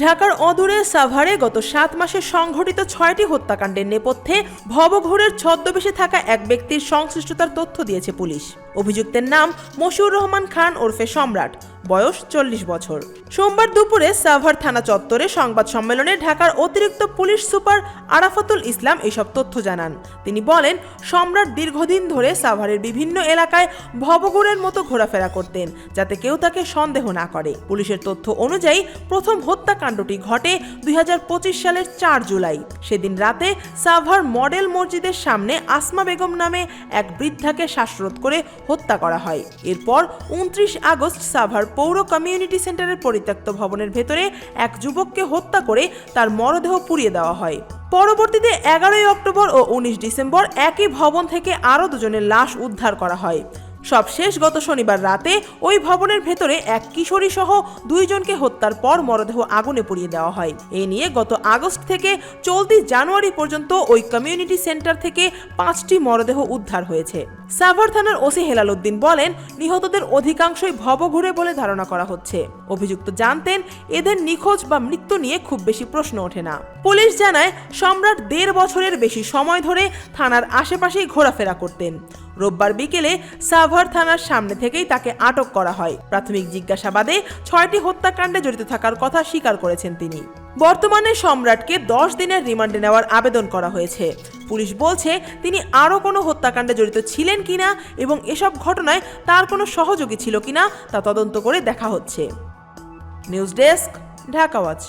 ঢাকার অদূরে সাভারে গত 7 মাসে সংঘটিত 6টি হত্যাকাণ্ডের নেপথ্যে ভবঘুরের ছদ্মবেশে থাকা এক ব্যক্তির সংশ্লিষ্টতার তথ্য দিয়েছে পুলিশ। অভিযুক্তের নাম মশিউর রহমান খান ওরফে সম্রাট, বয়স 40 বছর। সোমবার দুপুরে সাভার থানা চত্বরে সংবাদ সম্মেলনে ঢাকার অতিরিক্ত পুলিশ সুপার আরাফাতুল ইসলাম এসব তথ্য জানান। তিনি বলেন, সম্রাট দীর্ঘদিন ধরে সাভারের বিভিন্ন এলাকায় ভবঘুরের মতো ঘোরাফেরা করতেন, যাতে কেউ তাকে সন্দেহ না করে। পুলিশের তথ্য অনুযায়ী প্রথম হত্যাকাণ্ডটি ঘটে 2025 সালের 4 জুলাই। সেদিন রাতে সাভার মডেল মসজিদের সামনে আসমা বেগম নামে এক বৃদ্ধাকে শ্বাসরোধ করে হত্যা করা হয়। এরপর 29 আগস্ট সাভার পৌর কমিউনিটি সেন্টারের পরিত্যক্ত ভবনের ভেতরে এক যুবককে হত্যা করে তার মরদেহ পুড়িয়ে দেওয়া হয়। পরবর্তীতে 11 অক্টোবর ও 19 ডিসেম্বর একই ভবন থেকে আরও দুজনের লাশ উদ্ধার করা হয়। সবশেষ গত শনিবার রাতে ওই ভবনের ভেতরে এক কিশোরী সহ 2 জনকে হত্যার পর মরদেহ আগুনে পুড়িয়ে দেওয়া হয়। এ নিয়ে গত আগস্ট থেকে চলতি জানুয়ারি পর্যন্ত ওই কমিউনিটি সেন্টার থেকে 5টি মরদেহ উদ্ধার হয়েছে। সাভার থানার ওসি হেলাল উদ্দিন বলেন, নিহতদের অধিকাংশই ভবঘুরে বলে ধারণা করা হচ্ছে। অভিযুক্ত জানতেন, এদের নিখোঁজ বা মৃত্যু নিয়ে খুব বেশি প্রশ্ন ওঠে না। পুলিশ জানায়, সম্রাট 1.5 বছরের বেশি সময় ধরে থানার আশেপাশেই ঘোরাফেরা করতেন। রোববার বিকেলে সাভার থানার সামনে থেকেই তাকে আটক করা হয়। প্রাথমিক জিজ্ঞাসাবাদে 6টি হত্যাকাণ্ডে জড়িত থাকার কথা স্বীকার করেছেন তিনি। বর্তমানে সম্রাটকে 10 দিনের রিমান্ডে নেওয়ার আবেদন করা হয়েছে। পুলিশ বলছে, তিনি আরও কোনো হত্যাকাণ্ডে জড়িত ছিলেন কিনা এবং এসব ঘটনায় তার কোনো সহযোগী ছিল কিনা তা তদন্ত করে দেখা হচ্ছে। News desk, Dhaka watch.